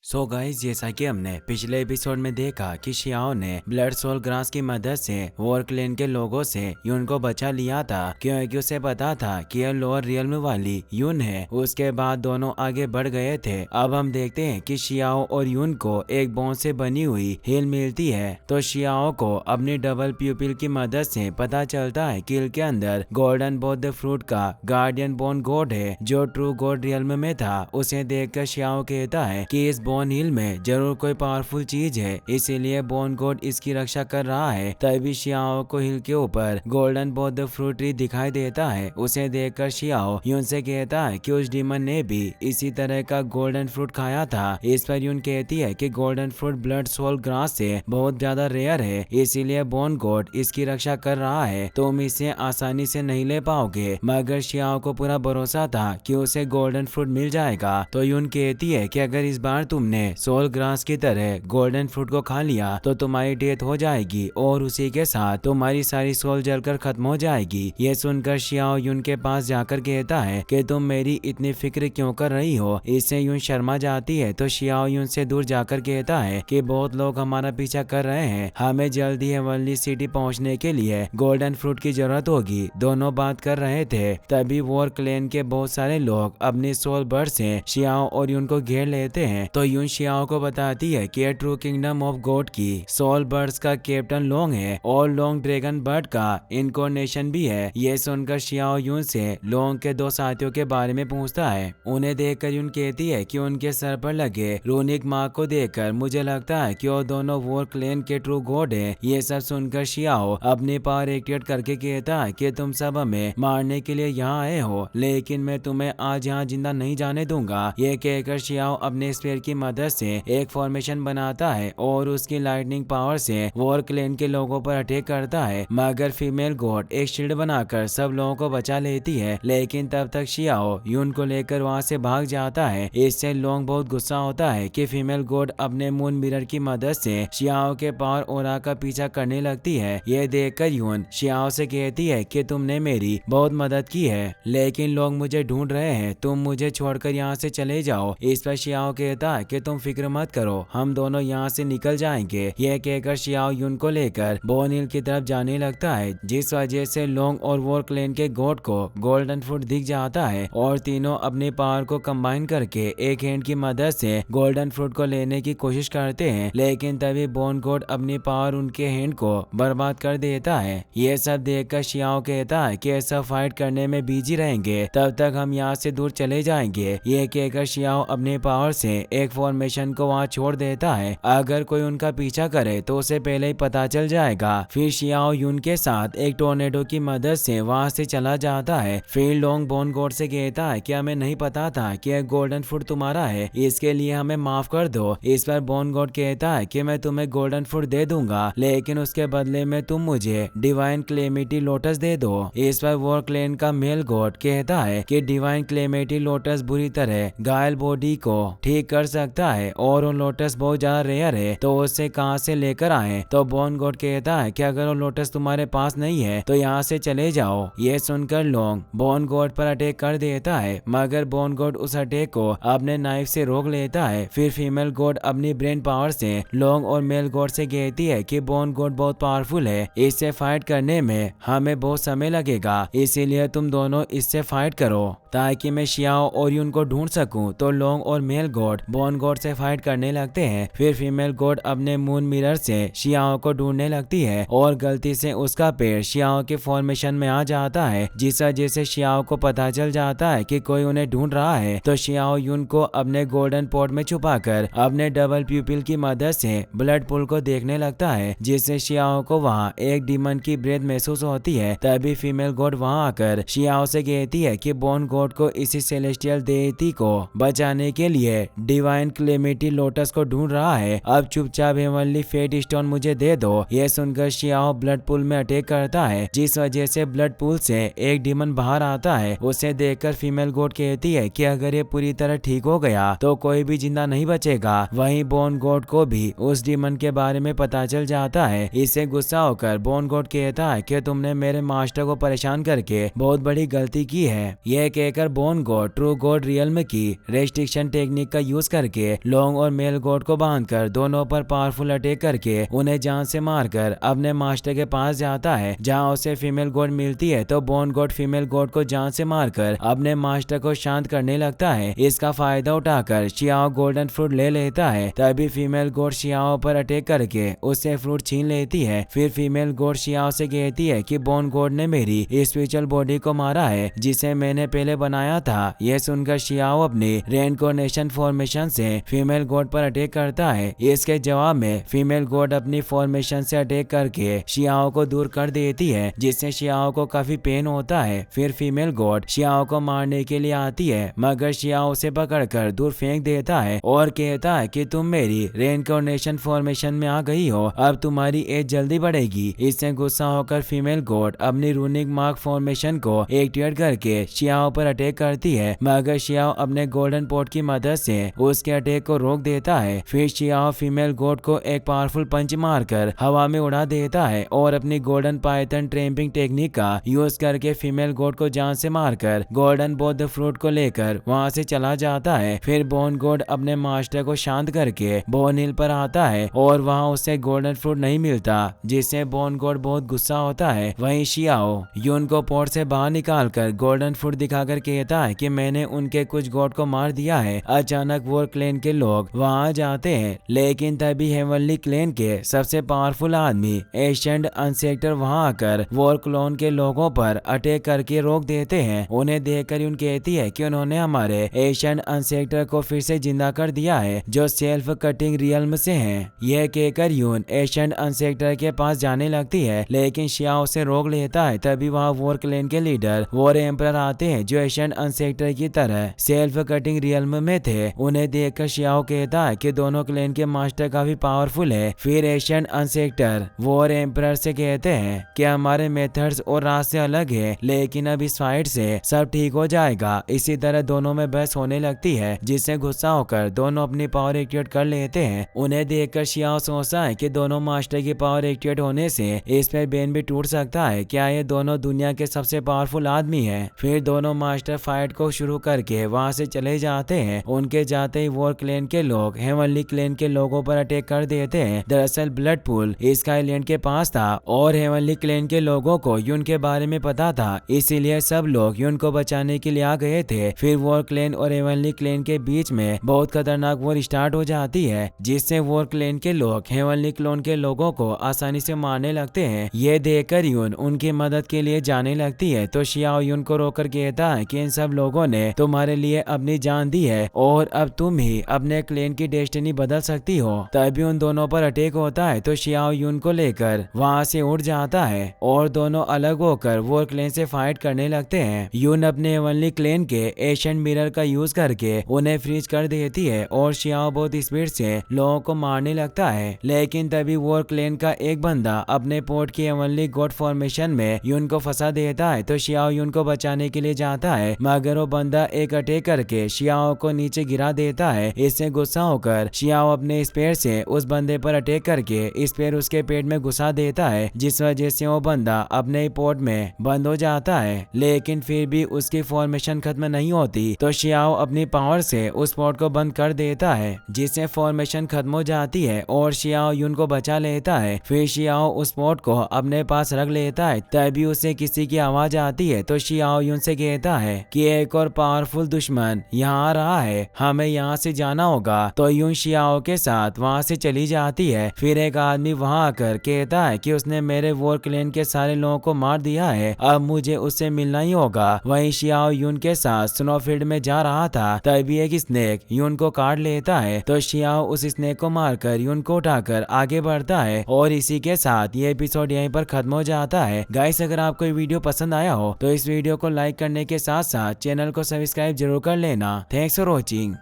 So guys, जैसा कि हमने पिछले एपिसोड में देखा कि शियाओ ने ब्लड सोल ग्रास की मदद से वॉर क्लेन के लोगों से यून को बचा लिया था, क्योंकि उसे पता था कि यह लोअर रियल्म वाली यून है। उसके बाद दोनों आगे बढ़ गए थे। अब हम देखते हैं कि शियाओ और यून को एक बोन से बनी हुई हिल मिलती है। तो शियाओ को अपनी डबल प्यूपिल की मदद से पता चलता है कि हिल के अंदर गोल्डन बौद्ध फ्रूट का गार्डियन बोन गॉड है, जो ट्रू गॉड रियल्म में था। उसे देखकर शियाओ कहता है कि इस बोन हिल में जरूर कोई पावरफुल चीज है, इसीलिए बोन गॉड इसकी रक्षा कर रहा है। तभी शियाओ को हिल के ऊपर गोल्डन बौद्ध फ्रूट ट्री दिखाई देता है। उसे देखकर शियाओ यून से कहता है कि उस डीमन ने भी इसी तरह का गोल्डन फ्रूट खाया था। इस पर यून कहती है कि golden fruit blood sole grass से बहुत ज्यादा रेयर है, इसीलिए बोन गॉड इसकी रक्षा कर रहा है। तुम इसे आसानी से नहीं ले पाओगे। मगर शियाओ को पूरा भरोसा था कि उसे गोल्डन फ्रूट मिल जाएगा। तो यून कहती है कि अगर इस बार तुमने सोल ग्रास की तरह गोल्डन फ्रूट को खा लिया तो तुम्हारी डेथ हो जाएगी और उसी के साथ तुम्हारी सारी सोल जलकर खत्म हो जाएगी। ये सुनकर शियाओ यून के पास जाकर कहता है कि तुम मेरी इतनी फिक्र क्यों कर रही हो। इससे यून शर्मा जाती है। तो शियाओ यून से दूर जाकर कहता है कि बहुत लोग हमारा पीछा कर रहे हैं, हमें जल्दी हेवनली सिटी पहुंचने के लिए गोल्डन फ्रूट की जरूरत होगी। दोनों बात कर रहे थे, तभी वॉर क्लेन के बहुत सारे लोग अपनी सोल बर्ड से शियाओ और यून को घेर लेते हैं। तो यून शियाओ को बताती है कि ट्रू किंगडम ऑफ गॉड की सोल बर्ड्स का कैप्टन लोंग है और लोंग ड्रैगन बर्ड का इनकोर्नेशन भी है। ये सुनकर शियाओ यून से लोंग के दो साथियों के बारे में पूछता है। उन्हें देखकर यून कहती है कि उनके सर पर लगे रूनिक मार्क को देखकर मुझे लगता है कि वो दोनों वॉर क्लेन के ट्रू गॉड है। ये सब सुनकर शियाओ अपनी पावर एक्टिवेट करके कहता है कि तुम सब हमें मारने के लिए यहाँ आए हो, लेकिन मैं तुम्हें आज यहाँ जिंदा नहीं जाने दूंगा। ये कहकर शियाओ अपने स्पेयर की मदद से एक फॉर्मेशन बनाता है और उसकी लाइटनिंग पावर से वॉर क्लेन के लोगों पर अटैक करता है। मगर फीमेल गॉड एक शील्ड बनाकर सब लोगों को बचा लेती है, लेकिन तब तक शियाओ यून को लेकर वहाँ से भाग जाता है। इससे लोंग बहुत गुस्सा होता है कि फीमेल गॉड अपने मून मिरर की मदद से शियाओ के पावर ओरा का पीछा करने लगती है। ये देखकर यून शियाओ से कहती है कि तुमने मेरी बहुत मदद की है, लेकिन लोग मुझे ढूंढ रहे हैं, तुम मुझे छोड़कर यहाँ से चले जाओ। इस पर शियाओ कहता है कि तुम फिक्र मत करो, हम दोनों यहाँ से निकल जाएंगे। यह कहकर शियाओ यून को लेकर बोन हिल की तरफ जाने लगता है, जिस वजह से लोंग और वॉर क्लेन के गॉड को गोल्डन फ्रूट दिख जाता है और तीनों अपनी पावर को कंबाइन करके एक हैंड की मदद से गोल्डन फ्रूट को लेने की कोशिश करते हैं। लेकिन तभी बोन गॉड अपनी पावर उनके हैंड को बर्बाद कर देता है। ये सब देखकर शियाओ कहता है कि ऐसा फाइट करने में बिजी रहेंगे, तब तक हम यहाँ से दूर चले जाएंगे। ये कहकर शियाओ अपने पावर से एक फॉर्मेशन को वहाँ छोड़ देता है। अगर कोई उनका पीछा करे तो उसे पहले ही पता चल जाएगा। फिर शियाओ यून के साथ एक टोर्नेडो की मदद से वहाँ से चला जाता है। फिर लोंग बोन गॉड से कहता है कि हमें नहीं पता था कि यह गोल्डन फ्रूट तुम्हारा है, इसके लिए हमें माफ कर दो। इस पर बोन गॉड कहता है कि मैं तुम्हें गोल्डन फ्रूट दे दूंगा, लेकिन उसके बदले में तुम मुझे डिवाइन क्लेमिटी लोटस दे दो। इस पर वॉर क्लेन का मेल गॉड कहता है कि डिवाइन क्लेमिटी लोटस बुरी तरह घायल बॉडी को ठीक कर सकता है और वो लोटस बहुत ज्यादा रेयर है, तो उससे कहाँ से लेकर आए। तो बोन गॉड कहता है कि अगर वो लोटस तुम्हारे पास नहीं है तो यहाँ से चले जाओ। ये सुनकर लोंग बोन गॉड पर अटैक कर देता है, मगर बोन गॉड उस अटैक को अपने नाइफ से रोक लेता है। फिर फीमेल गॉड अपनी ब्रेन पावर से लोंग और मेल गॉड से कहती है कि बोन गॉड बहुत पावरफुल है, इससे फाइट करने में हमें बहुत समय लगेगा, इसीलिए तुम दोनों इससे फाइट करो ताकि मैं शियाओ और यून को ढूंढ सकूं। तो लोंग और मेल गॉड बोन गॉड से फाइट करने लगते हैं। फिर फीमेल गॉड अपने मून मिरर से शियाओ को ढूंढने लगती है और गलती से उसका पैर शियाओ के फॉर्मेशन में आ जाता है, जिस वजह से शियाओ को पता चल जाता है कि कोई उन्हें ढूंढ रहा है। तो शियाओ यून को अपने गोल्डन पॉट में छुपाकर अपने डबल प्यूपिल की मदद से ब्लड पूल को देखने लगता है, जिससे शियाओ को वहाँ एक डीमन की ब्रेथ महसूस होती है। तभी फीमेल गॉड वहाँ आकर शियाओ से कहती है कि बोन गॉड को इसी सेलेस्टियल देइटी को बचाने के लिए डिवाइन क्लेमिटी लोटस को ढूंढ रहा है। अब चुपचाप हेवनली फेट स्टोन मुझे दे दो। यह सुनकर शियाओ ब्लड पूल में अटैक करता है, जिस वजह से ब्लड पूल से एक डीमन बाहर आता है। उसे देखकर फीमेल गॉड कहती है कि अगर ये पूरी तरह ठीक हो गया तो कोई भी जिंदा नहीं बचेगा। वहीं बोन गॉड को भी उस डीमन के बारे में पता चल जाता है। इससे गुस्सा होकर बोन गॉड कहता है कि तुमने मेरे मास्टर को परेशान करके बहुत बड़ी गलती की है। यह कहकर bone God true God realm की रेस्ट्रिक्शन टेक्निक का यूज करके करके लॉन्ग और मेल गोड को बांधकर दोनों पर पावरफुल अटैक करके उन्हें जान से मारकर अपने मास्टर के पास जाता है, जहां उसे फीमेल गोड मिलती है। तो बोन गोड फीमेल गोड को जान से मारकर अपने मास्टर को शांत करने लगता है। इसका फायदा उठाकर शियाओ गोल्डन फ्रूट ले लेता है। तभी फीमेल गोड शियाओ पर अटैक करके उससे फ्रूट छीन लेती है। फिर फीमेल गोड शियाओ से कहती है कि बोन गोड ने मेरी स्पिरिचुअल बॉडी को मारा है, जिसे मैंने पहले बनाया था। यह सुनकर शियाओ अपनी रेइनकार्नेशन फॉर्मेशन से फीमेल गोड पर अटैक करता है। इसके जवाब में फीमेल गोड अपनी फॉर्मेशन से अटैक करके शियाओ को दूर कर देती है, जिससे शियाओ को काफी पेन होता है। फिर फीमेल गोड शियाओ को मारने के लिए आती है, मगर शियाओ उसे पकड़कर दूर फेंक देता है और कहता है कि तुम मेरी रेइनकार्नेशन फॉर्मेशन में आ गई हो, अब तुम्हारी एज जल्दी बढ़ेगी। इससे गुस्सा होकर फीमेल गोड अपनी रूनिक मार्क फॉर्मेशन को एक्टिवेट करके शियाओ पर अटैक करती है, मगर शियाओ अपने गोल्डन पोर्ट की मदद से उसके अटैक को रोक देता है। फिर शियाओ फीमेल गोड को एक पावरफुल पंच मारकर हवा में उड़ा देता है और अपनी गोल्डन पाइथन ट्रैपिंग टेक्निक का यूज करके फीमेल गोड को जान से मारकर गोल्डन बौद्ध फ्रूट को लेकर वहां से चला जाता है। फिर बोन गोड अपने मास्टर को शांत करके बोन हिल पर आता है और वहां उसे गोल्डन फ्रूट नहीं मिलता, जिससे बोन गोड बहुत गुस्सा होता है। वहीं शियाओ यून को पोर्ट से बाहर निकालकर गोल्डन फ्रूट दिखाकर कहता है कि मैंने उनके कुछ गॉड को मार दिया है। अचानक वॉर क्लैन के लोग वहां जाते हैं, लेकिन तभी हेवनली क्लैन के सबसे पावरफुल आदमी एशियंट अनसेक्टर वहां आकर वॉर क्लोन के लोगों पर अटैक करके रोक देते हैं। उन्हें देखकर यून कहती है कि उन्होंने हमारे एशियंट अनसेक्टर को फिर से जिंदा कर दिया है, जो सेल्फ कटिंग रियल्म से हैं। यह कहकर यून एशियंट अनसेक्टर के पास जाने लगती है, लेकिन शियाओ उसे रोक लेता है। तभी वहां वॉर क्लैन के लीडर वॉर एम्परर आते हैं, जो एशियंट अनसेक्टर की तरह सेल्फ कटिंग रियल्म में थे। उन्हें देखकर शियाओ कहता है कि दोनों क्लैन के मास्टर काफी पावरफुल है। फिर एशियंट अनसेक्टर वॉर एम्परर से कहते हैं कि हमारे मेथड्स और रास्ते अलग है, लेकिन अब इस फाइट से सब ठीक हो जाएगा। इसी तरह दोनों में बहस होने लगती है, जिससे गुस्सा होकर दोनों अपनी पावर एक्टिवेट कर लेते हैं। उन्हें देखकर शियाओ सोचता है कि दोनों मास्टर की पावर एक्टिवेट होने से इस पर बेन भी टूट सकता है। क्या ये दोनों दुनिया के सबसे पावरफुल आदमी है? फिर दोनों मास्टर फाइट को शुरू करके वहां से चले जाते हैं। उनके जाते ही वॉर क्लैन के लोग हेवनली क्लैन के लोगों पर अटैक कर देते हैं। दरअसल ब्लड पूल स्काईलैंड के पास था और हेवनली क्लैन के लोगों को यून के बारे में पता था, इसीलिए सब लोग यून को बचाने के लिए आ गए थे। फिर वॉर क्लैन और हेवनली क्लैन के बीच में बहुत खतरनाक वॉर स्टार्ट हो जाती है, जिससे वॉर क्लैन के लोग हेवनली क्लोन के लोगों को आसानी से मारने लगते हैं। ये देखकर यून उनकी मदद के लिए जाने लगती है, तो शियाओ यून को रोककर कहता है कि इन सब लोगों ने तुम्हारे लिए अपनी जान दी है और अब तुम ही अपने क्लैन की डेस्टिनी बदल सकती हो। तभी उन दोनों पर अटैक होता है, तो शियाओ यून को लेकर वहां से उड़ जाता है और दोनों अलग होकर वॉर क्लैन से फाइट करने लगते हैं। यून अपने हेवनली क्लैन के एशियंट मिरर का यूज करके उन्हें फ्रीज कर देती है और शियाओ बहुत स्पीड से लोगों को मारने लगता है। लेकिन तभी वॉर क्लैन का एक बंदा अपने पोर्ट की हेवनली गॉड फॉर्मेशन में यून को फंसा देता है, तो शियाओ यून को बचाने के लिए जाता है, मगर वो बंदा एक अटैक करके शियाओ को नीचे गिरा देता है। इससे गुस्सा होकर शियाओ अपने स्पेयर से उस बंदे पर अटैक करके स्पेयर उसके पेट में घुसा देता है, जिस वजह से वो बंदा अपने ही पोर्ट में बंद हो जाता है। लेकिन फिर भी उसकी फॉर्मेशन खत्म नहीं होती, तो शियाओ अपनी पावर से उस पोर्ट को बंद कर देता है, जिससे फॉर्मेशन खत्म हो जाती है और शियाओ यून को बचा लेता है। फिर शियाओ उस पोर्ट को अपने पास रख लेता है। तभी उसे किसी की आवाज आती है, तो शियाओ यून से कहता है कि एक और पावरफुल दुश्मन यहाँ आ रहा है, हमें यहाँ से जाना होगा। तो यून शियाओ के साथ वहाँ से चली जाती है। फिर एक आदमी वहाँ आकर कहता है कि उसने मेरे वॉर क्लैन के सारे लोगों को मार दिया है, अब मुझे उससे मिलना ही होगा। वहीं शियाओ यून के साथ स्नोफील्ड में जा रहा था, तभी एक स्नेक यून को काट लेता है, तो शियाओ उस स्नेक को मारकर यून को उठाकर आगे बढ़ता है। और इसी के साथ ये एपिसोड यहीं पर खत्म हो जाता है। गाइस, अगर आपको ये वीडियो पसंद आया हो तो इस वीडियो को लाइक करने के साथ साथ चैनल को सब्सक्राइब जरूर कर लेना। Thanks for watching.